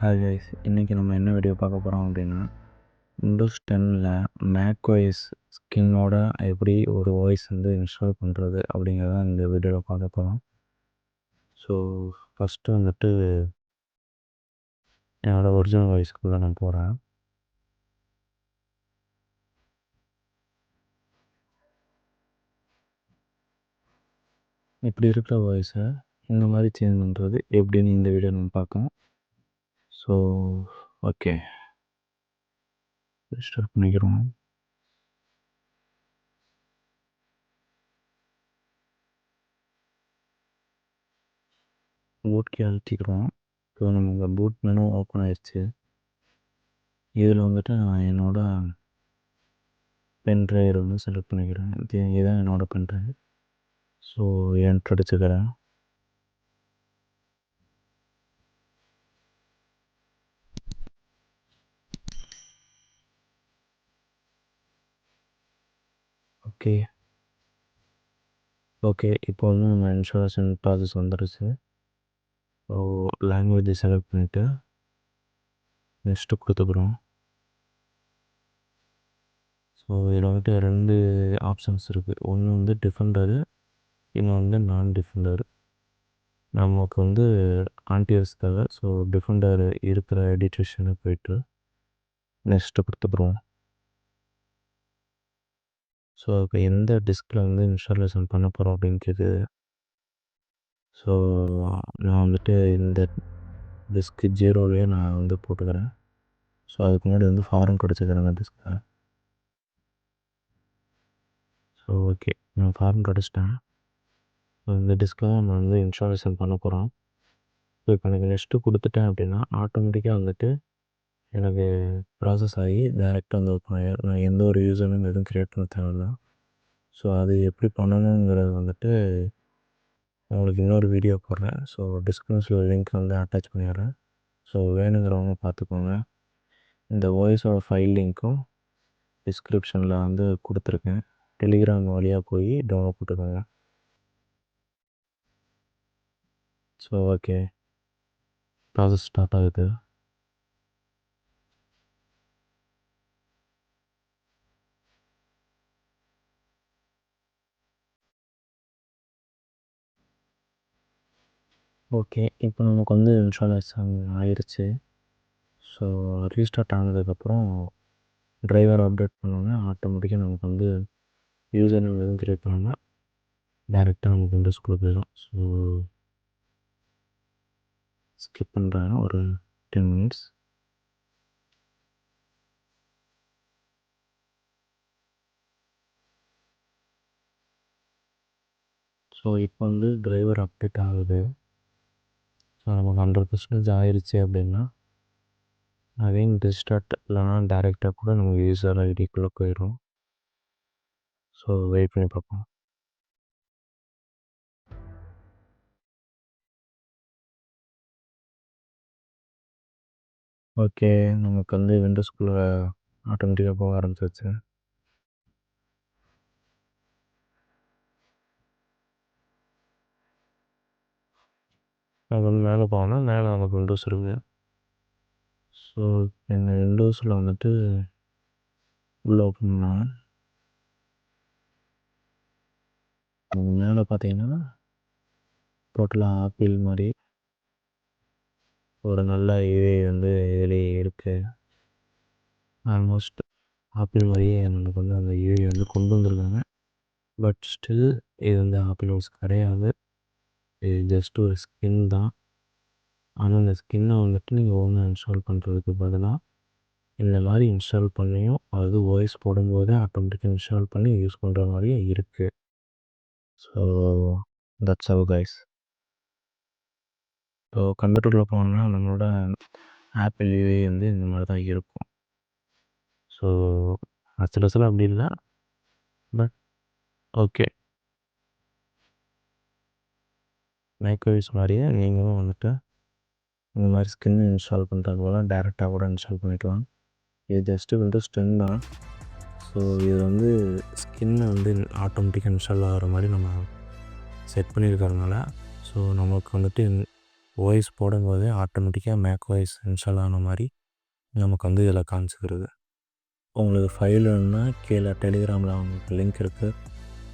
Hi guys, இன்றைக்கி நம்ம என்ன வீடியோ பார்க்க போகிறோம் அப்படின்னா, விண்டோஸ் 10ல் மேக்ஓஎஸ் ஸ்கின்னோட எப்படி ஒரு வாய்ஸ் வந்து இன்ஸ்டால் பண்ணுறது அப்படிங்கிறத இந்த வீடியோவில் பார்க்க போகிறோம். ஸோ ஃபஸ்ட்டு வந்துட்டு என்னோடய ஒரிஜினல் வாய்ஸ்க்குள்ளே நான் போகிறேன். இப்படி இருக்கிற வாய்ஸை இந்த மாதிரி சேஞ்ச் பண்ணுறது எப்படின்னு இந்த வீடியோ நம்ம பார்க்கலாம். ஸோ ஓகே, ஸ்டார்ட் பண்ணிக்கிறோம். பூட் கீ அழுத்திக்கிறோம். ஸோ நமக்கு பூட் மெனு ஓப்பன் ஆயிடுச்சு. இதில் வந்துட்டு நான் என்னோடய பென் ட்ரைவர் வந்து செலக்ட் பண்ணிக்கிறேன். இதுதான் என்னோடய பென் ட்ரைவ். ஸோ என்ட்ரு அடிச்சுக்கிறேன். ஓகே இப்போ வந்து நம்ம இன்ஸ்டாலேஷன் ப்ராசஸ் வந்துடுச்சு. ஸோ லாங்குவேஜை செலக்ட் பண்ணிவிட்டு நெக்ஸ்ட்டு கொடுத்துக்குறோம். ஸோ இதில் வந்துட்டு 2 ஆப்ஷன்ஸ் இருக்குது. ஒன்று வந்து டிஃபெண்டரு, இன்னொன்று வந்து நான் டிஃபெண்டரு. நமக்கு வந்து ஆன்டிவைரஸ் தேவை. ஸோ டிஃபெண்டர் இருக்கிற எடிட்டேஷனை போய்ட்டு நெக்ஸ்ட்டு கொடுத்துக்குறோம். ஸோ இப்போ எந்த டிஸ்கில் வந்து இன்ஸ்டாலேஷன் பண்ண போகிறோம் அப்படின்னு கேட்குது. ஸோ நான் வந்துட்டு இந்த டிஸ்க்கு 0லேயே நான் வந்து போட்டுக்கிறேன். ஸோ அதுக்கு முன்னாடி வந்து ஃபாரம் கிடச்சிக்கிறேங்க டிஸ்கில். ஸோ ஓகே, நான் ஃபார்ம் கிடச்சிட்டேன். ஸோ இந்த டிஸ்கில் தான் நம்ம வந்து இன்ஸ்டாலேஷன் பண்ண போகிறோம். ஸோ இப்போ எனக்கு நெக்ஸ்ட்டு கொடுத்துட்டேன் அப்படின்னா ஆட்டோமேட்டிக்காக வந்துட்டு எனக்கு ப்ராசஸ் ஆகி டேரெக்டாக வந்து ஓப்பன் ஆகிடும். நான் எந்த ஒரு யூசரும் எதுவும் க்ரியேட் பண்ண தேவையில்ல. ஸோ அது எப்படி பண்ணணுங்கிறது வந்துட்டு உங்களுக்கு இன்னொரு வீடியோ போடுறேன். ஸோ டிஸ்கிரிப்ஷனில் லிங்க் வந்து அட்டாச் பண்ணிடுறேன். ஸோ வேணுங்கிறவங்க பார்த்துக்கோங்க. இந்த வாய்ஸோட ஃபைல் லிங்க்கும் டிஸ்கிரிப்ஷனில் வந்து கொடுத்துருக்கேன். டெலிகிராம் வழியாக போய் டவுன்லோட் போட்டுக்கோங்க. ஸோ ஓகே, ப்ராசஸ் ஸ்டார்ட் ஆகுது. ஓகே, இப்போ நமக்கு வந்து இன்ஸ்டாலேஷன் ஆயிடுச்சு. ஸோ ரீஸ்டார்ட் ஆனதுக்கப்புறம் டிரைவர் அப்டேட் பண்ணோன்னா ஆட்டோமேட்டிக்காக நமக்கு வந்து யூசர் நேம் எதுவும் க்ரியேட் பண்ணோன்னா டேரெக்டாக நமக்கு விண்டோஸ்குள்ளே போயிடும். ஸோ ஸ்கிப் பண்ணுறேன் ஒரு 10 மினிட்ஸ். ஸோ இப்போ வந்து டிரைவர் அப்டேட் ஆகுது. ஸோ நமக்கு 100% ஆயிடுச்சு அப்படின்னா அகைன் ரீஸ்டார்ட் இல்லைனா டேரெக்டாக கூட நமக்கு யூசர் ஐடிக்குள்ளே போயிடும். ஸோ வெயிட் பண்ணி பார்ப்போம். ஓகே, நமக்கு வந்து விண்டோஸ்குள்ளே ஆட்டோமேட்டிக்காக போக ஆரம்பிச்சிருச்சு. நமக்கு வந்து மேலே போனால் மேலே நமக்கு விண்டோஸ் இருக்குது. ஸோ இந்த விண்டோஸில் வந்துட்டு உள்ளே ஓப்பன் பண்ணாங்க. மேலே பார்த்தீங்கன்னா டோட்டலாக ஆப்பிள் மாதிரி ஒரு நல்ல யூஐ வந்து இதிலேயே இருக்குது. ஆல்மோஸ்ட் ஆப்பிள் மாதிரியே நமக்கு வந்து அந்த யூஐ வந்து கொண்டு வந்திருக்காங்க. பட் ஸ்டில் இது வந்து ஆப்பிள் ஓஸ் கிடையாது. இது ஜஸ்ட் ஒரு ஸ்கின் தான். ஆனால் அந்த ஸ்கின்னை வந்துட்டு நீங்கள் ஓனாக இன்ஸ்டால் பண்ணுறதுக்கு பதிலாக இந்த மாதிரி இன்ஸ்டால் பண்ணியும் அது வாய்ஸ் போடும்போதே ஆட்டோமேட்டிக்காக இன்ஸ்டால் பண்ணி யூஸ் பண்ணுற மாதிரியே இருக்குது. So that's how guys. So கம்ப்யூட்டரில் போனோம்னா நம்மளோட ஆப்பிள் யூஐ வந்து இந்த மாதிரி தான் இருக்கும். ஸோ சில அப்படி இல்லை, பட் ஓகே. மைக்ரோவேவ்ஸ் மாதிரியே நீங்களும் வந்துட்டு இந்த மாதிரி ஸ்கின் இன்ஸ்டால் பண்ணுறது போல் டேரெக்டாக கூட இன்ஸ்டால் பண்ணிக்கலாம். இது ஜஸ்ட்டு விண்டோஸ் 10 தான். ஸோ இது வந்து ஸ்கின்னை வந்து ஆட்டோமேட்டிக்காக இன்ஸ்டால் ஆகிற மாதிரி நம்ம செட் பண்ணியிருக்கறதுனால ஸோ நமக்கு வந்துட்டு வாய்ஸ் போடும்போதே ஆட்டோமேட்டிக்காக மேக் வாய்ஸ் இன்ஸ்டால் ஆன மாதிரி நமக்கு வந்து இதில் காமிச்சிக்கிறது. உங்களுக்கு ஃபைல் வேணும்னா கீழே டெலிகிராமில் அவங்களுக்கு லிங்க் இருக்குது.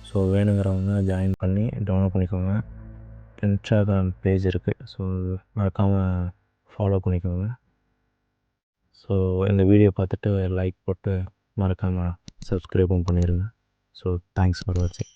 ஸோ வேணுங்கிறவங்க ஜாயின் பண்ணி டவுன்லோட் பண்ணிக்கோங்க. இன்ஸ்டாகிராம் பேஜ் இருக்குது. ஸோ மறக்காமல் ஃபாலோ பண்ணிக்கோங்க. ஸோ இந்த வீடியோ பார்த்துட்டு லைக் போட்டு மறக்காமல் சப்ஸ்கிரைபும் பண்ணிடுங்க. ஸோ தேங்க்ஸ் ஃபார் வாட்சிங்.